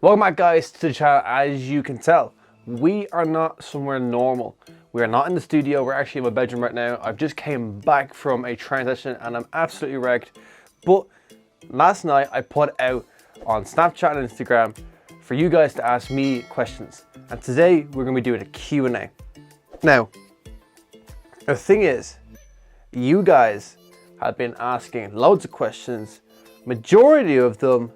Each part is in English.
Welcome back, guys, to the channel. As you can tell, we are not somewhere normal. We are not in the studio. We're actually in my bedroom right now. I've just came back from a training session and I'm absolutely wrecked. But last night I put out on Snapchat and Instagram for you guys to ask me questions. And today we're going to be doing a Q&A. Now, the thing is, you guys have been asking loads of questions, majority of them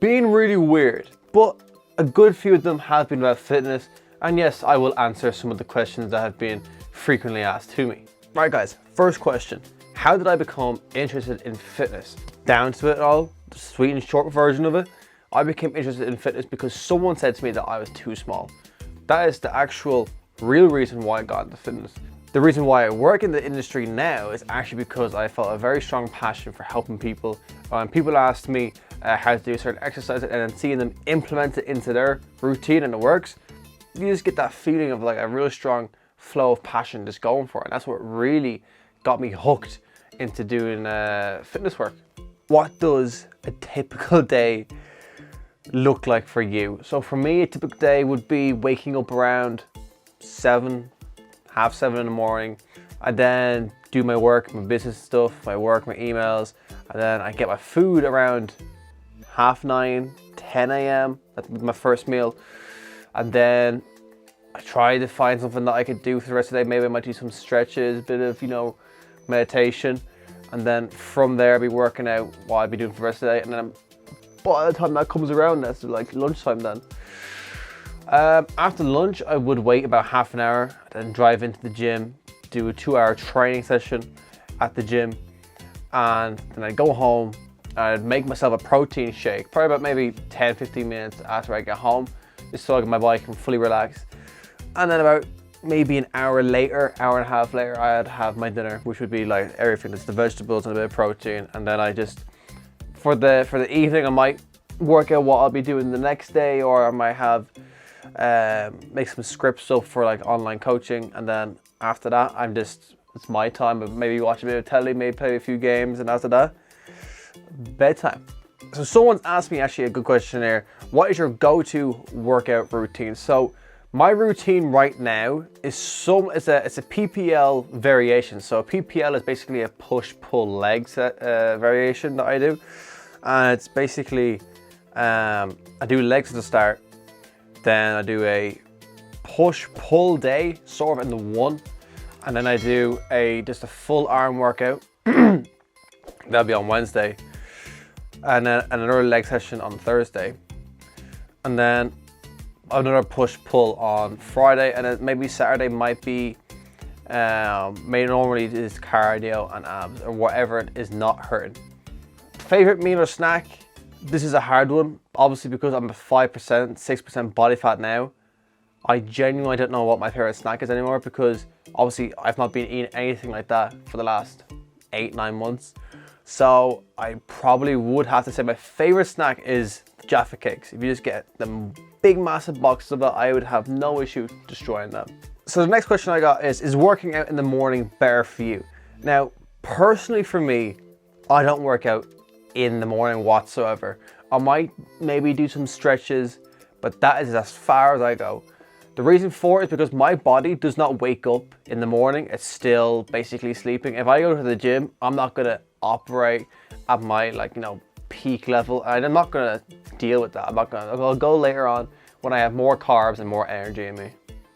being really weird, but a good few of them have been about fitness. And yes, I will answer some of the questions that have been frequently asked to me. Right guys, first question. How did I become interested in fitness? Down to it all, the sweet and short version of it, I became interested in fitness because someone said to me that I was too small. That is the actual real reason why I got into fitness. The reason why I work in the industry now is actually because I felt a very strong passion for helping people. When people asked me how to do certain exercises and then seeing them implement it into their routine and it works, you just get that feeling of like a real strong flow of passion just going for it. And that's what really got me hooked into doing fitness work. What does a typical day look like for you? So for me, a typical day would be waking up around 7:30 in the morning. I then do my work, my business stuff, my work, my emails, and then I get my food around 9:30, 10 a.m. That's my first meal. And then I try to find something that I could do for the rest of the day. Maybe I might do some stretches, a bit of, meditation. And then from there, I'll be working out what I'll be doing for the rest of the day. And then by the time that comes around, that's like lunchtime then. After lunch, I would wait about half an hour, then drive into the gym, do a 2-hour training session at the gym, and then I'd go home, I'd make myself a protein shake, probably about maybe 10-15 minutes after I get home, just so my body can fully relax. And then about maybe an hour later, hour and a half later, I'd have my dinner, which would be like everything. It's the vegetables and a bit of protein, and then I just, for the evening, I might work out what I'll be doing the next day, or I might have make some scripts up for like online coaching, and then after that it's my time of maybe watch a bit of telly, maybe play a few games, and after that, bedtime. So someone's asked me actually a good question here. What is your go-to workout routine? So my routine right now is it's a PPL variation. So PPL is basically a push-pull leg set variation that I do, and it's basically I do legs at the start. Then I do a push-pull day, sort of in the one. And then I do just a full arm workout. That'll be on Wednesday. And then another leg session on Thursday. And then another push-pull on Friday. And then maybe Saturday might be, normally is cardio and abs or whatever it is not hurting. Favorite meal or snack? This is a hard one, obviously, because I'm at 5%, 6% body fat now. I genuinely don't know what my favorite snack is anymore, because obviously I've not been eating anything like that for the last 8-9 months. So I probably would have to say my favorite snack is Jaffa cakes. If you just get them big massive boxes of it, I would have no issue destroying them. So the next question I got is working out in the morning better for you? Now, personally for me, I don't work out in the morning whatsoever. I might maybe do some stretches, but that is as far as I go. The reason for it is because my body does not wake up in the morning. It's still basically sleeping. If I go to the gym, I'm not gonna operate at my peak level, and I'm not gonna deal with that. I'll go later on when I have more carbs and more energy in me.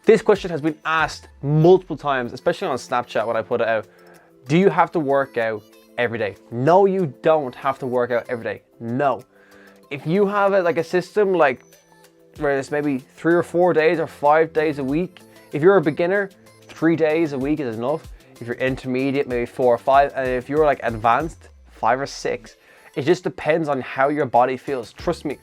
This question has been asked multiple times, especially on Snapchat when I put it out. Do you have to work out every day? No, you don't have to work out every day. No. If you have a system where it's maybe 3 or 4 days or 5 days a week, if you're a beginner, 3 days a week is enough. If you're intermediate, maybe 4 or 5, and if you're advanced, 5 or 6. It just depends on how your body feels. Trust me,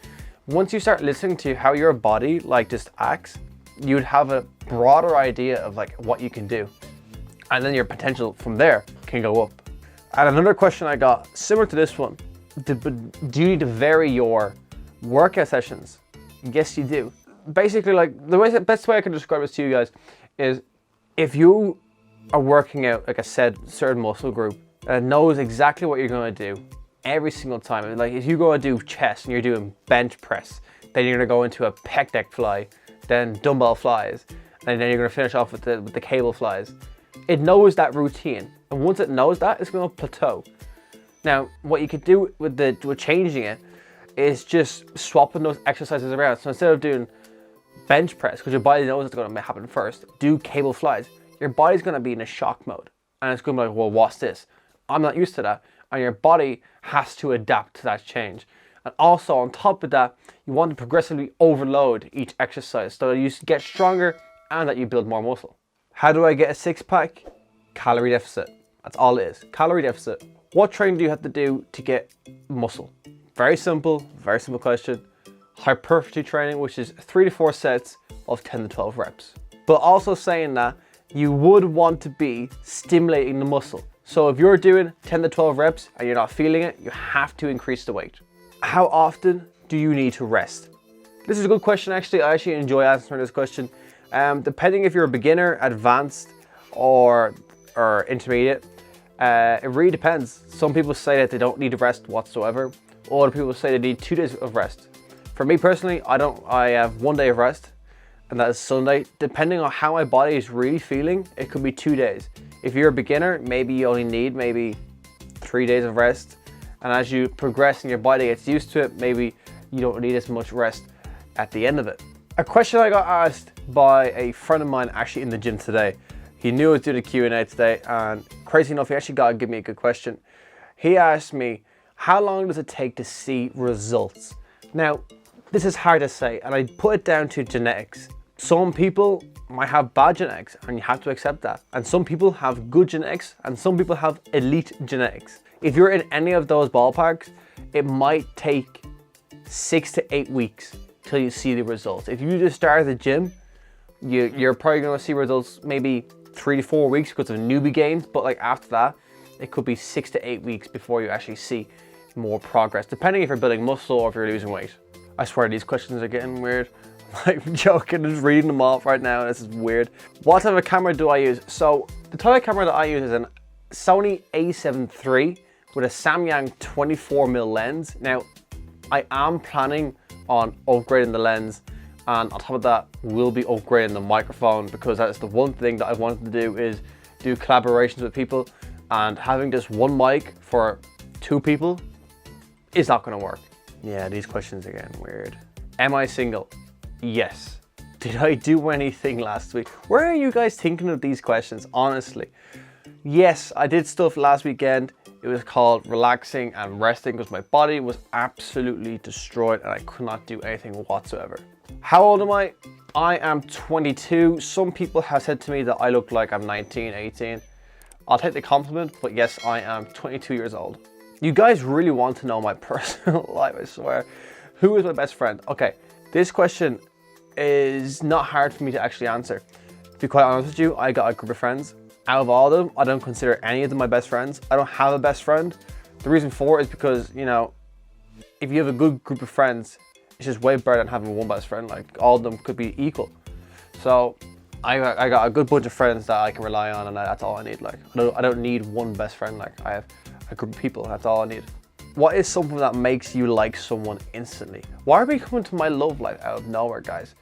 once you start listening to how your body just acts, you'd have a broader idea of what you can do, and then your potential from there can go up. And another question I got, similar to this one, do you need to vary your workout sessions? Yes, you do. Basically, the best way I can describe this to you guys is if you are working out a certain muscle group and it knows exactly what you're going to do every single time. If you go and do chest and you're doing bench press then you're gonna go into a pec deck fly, then dumbbell flies, and then you're gonna finish off with the cable flies. It knows that routine, and once it knows that, it's gonna plateau. Now, what you could do with changing it is just swapping those exercises around. So instead of doing bench press, because your body knows it's gonna happen first, do cable flies. Your body's gonna be in a shock mode, and it's gonna be like, well, what's this? I'm not used to that, and your body has to adapt to that change. And also on top of that, you want to progressively overload each exercise so that you get stronger and that you build more muscle. How do I get a six-pack? Calorie deficit. That's all it is. Calorie deficit. What training do you have to do to get muscle? Very simple question. Hypertrophy training, which is 3 to 4 sets of 10 to 12 reps. But also saying that you would want to be stimulating the muscle. So if you're doing 10 to 12 reps and you're not feeling it, you have to increase the weight. How often do you need to rest? This is a good question actually. I actually enjoy answering this question. Depending if you're a beginner, advanced, or intermediate, it really depends. Some people say that they don't need to rest whatsoever. Other people say they need 2 days of rest. For me personally, I have 1 day of rest, and that is Sunday. Depending on how my body is really feeling, it could be 2 days. If you're a beginner, maybe you only need maybe 3 days of rest. And as you progress and your body gets used to it, maybe you don't need as much rest at the end of it. A question I got asked by a friend of mine actually in the gym today. He knew I was doing a Q&A today, and crazy enough, he actually got to give me a good question. He asked me, how long does it take to see results? Now, this is hard to say, and I put it down to genetics. Some people might have bad genetics, and you have to accept that. And some people have good genetics, and some people have elite genetics. If you're in any of those ballparks, it might take 6 to 8 weeks till you see the results. If you just start at the gym, you're probably gonna see results maybe 3 to 4 weeks because of newbie gains, but like after that, it could be 6 to 8 weeks before you actually see more progress, depending if you're building muscle or if you're losing weight. I swear these questions are getting weird. I'm joking, just reading them off right now. This is weird. What type of camera do I use? So the type of camera that I use is an Sony a7 III with a Samyang 24mm lens. Now, I am planning on upgrading the lens, and on top of that, we'll be upgrading the microphone, because that's the one thing that I wanted to do, is do collaborations with people, and having just one mic for 2 people is not gonna work. Yeah, these questions are getting weird. Am I single? Yes. Did I do anything last week? Where are you guys thinking of these questions, honestly? Yes, I did stuff last weekend. It was called relaxing and resting because my body was absolutely destroyed and I could not do anything whatsoever. How old am I? I am 22. Some people have said to me that I look like I'm 19, 18. I'll take the compliment, but yes, I am 22 years old. You guys really want to know my personal life, I swear. Who is my best friend? Okay, this question is not hard for me to actually answer. To be quite honest with you, I got a group of friends. Out of all of them, I don't consider any of them my best friends. I don't have a best friend. The reason for it is because, you know, if you have a good group of friends, it's just way better than having one best friend. Like, all of them could be equal. So I got a good bunch of friends that I can rely on, and that's all I need. Like, I don't need one best friend. Like, I have a group of people, that's all I need. What is something that makes you like someone instantly? Why are we coming to my love life out of nowhere, guys?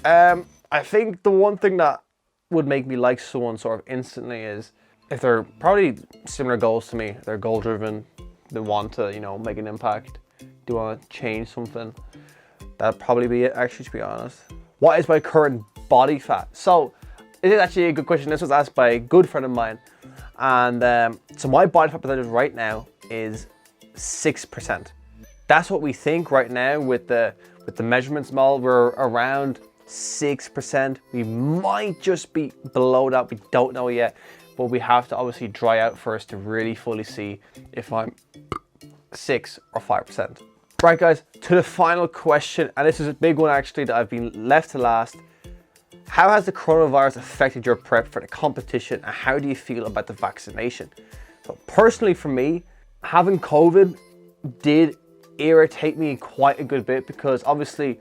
I think the one thing that would make me like someone sort of instantly is if they're probably similar goals to me. They're goal driven, they want to, you know, make an impact, do want to change something. That'd probably be it, actually, to be honest. What is my current body fat? So it is actually a good question. This was asked by a good friend of mine, and so my body fat percentage right now is 6%. That's what we think right now with the measurements model. We're around 6%. We might just be below that. We don't know yet, but we have to obviously dry out first to really fully see if I'm 6 or 5%. Right, guys, to the final question, and this is a big one actually that I've been left to last. How has the coronavirus affected your prep for the competition, and how do you feel about the vaccination? So personally for me, having COVID did irritate me quite a good bit, because obviously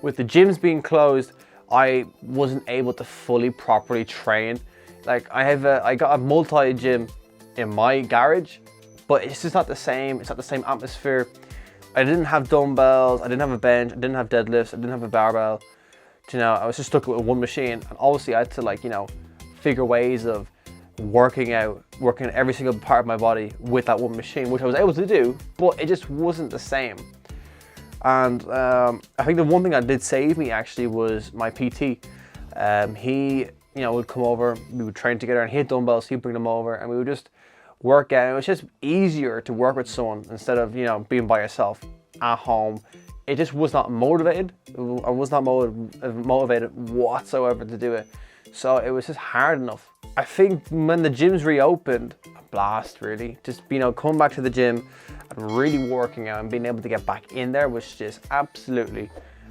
with the gyms being closed, I wasn't able to fully properly train. Like, I got a multi-gym in my garage, but it's just not the same. It's not the same atmosphere. I didn't have dumbbells, I didn't have a bench, I didn't have deadlifts, I didn't have a barbell. You know, I was just stuck with one machine, and obviously I had to, like, you know, figure ways of working every single part of my body with that one machine, which I was able to do, but it just wasn't the same. And I think the one thing that did save me actually was my PT. He, you know, would come over, we would train together, and he had dumbbells, he'd bring them over, and we would just work out. It was just easier to work with someone instead of, you know, being by yourself at home. It just was not motivated. I was not motivated whatsoever to do it. So it was just hard enough. I think when the gyms reopened, a blast really. Just, you know, coming back to the gym and really working out and being able to get back in there was just absolutely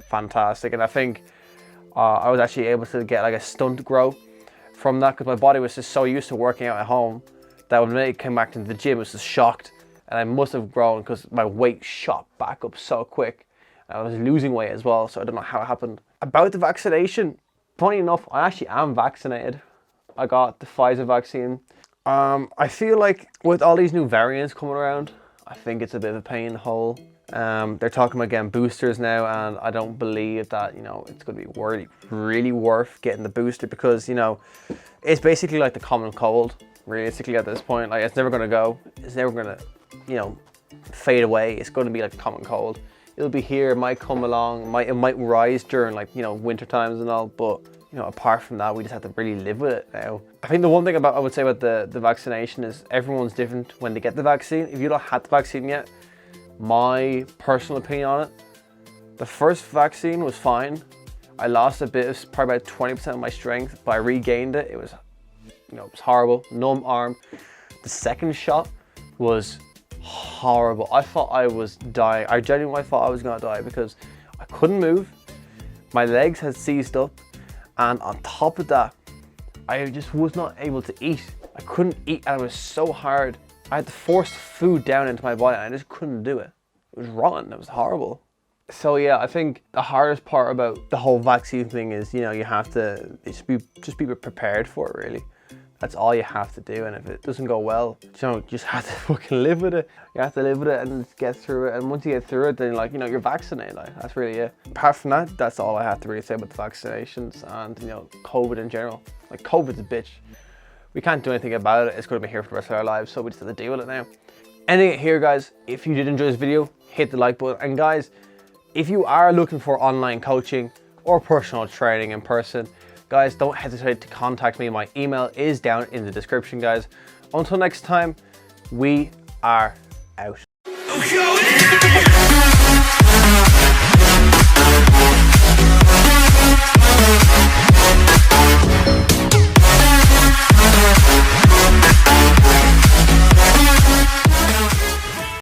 fantastic. And I think I was actually able to get like a stunt grow from that, because my body was just so used to working out at home that when I came back to the gym, it was just shocked. And I must have grown because my weight shot back up so quick. I was losing weight as well, so I don't know how it happened. About the vaccination, funny enough, I actually am vaccinated. I got the Pfizer vaccine. I feel like with all these new variants coming around, I think it's a bit of a pain in the hole. They're talking about getting boosters now, and I don't believe that, you know, it's going to be really worth getting the booster, because, you know, it's basically like the common cold, realistically at this point. Like, it's never going to go. It's never going to, you know, fade away. It's going to be like the common cold. It'll be here, it might come along, it might rise during, like, you know, winter times and all, but, you know, apart from that, we just have to really live with it now. I think the one thing I would say about the vaccination is everyone's different when they get the vaccine. If you don't have the vaccine yet, my personal opinion on it, the first vaccine was fine. I lost a bit, probably about 20% of my strength, but I regained it. It was, you know, it was horrible, numb arm. The second shot was horrible. I thought I was dying. I genuinely thought I was gonna die because I couldn't move. My legs had seized up, and on top of that, I just was not able to eat. I couldn't eat, and it was so hard. I had to force food down into my body, and I just couldn't do it. It was rotten. It was horrible. So yeah, I think the hardest part about the whole vaccine thing is, you know, you have to just be prepared for it, really. That's all you have to do, and if it doesn't go well, you know, you just have to fucking live with it. You have to live with it and just get through it, and once you get through it, then, like, you know, you're vaccinated. Like, that's really it. Apart from that, that's all I have to really say about the vaccinations and, you know, COVID in general. Like, COVID's a bitch. We can't do anything about it. It's going to be here for the rest of our lives, so we just have to deal with it now. Ending it here, guys. If you did enjoy this video, hit the like button. And guys, if you are looking for online coaching or personal training in person, guys, don't hesitate to contact me. My email is down in the description, guys. Until next time, we are out.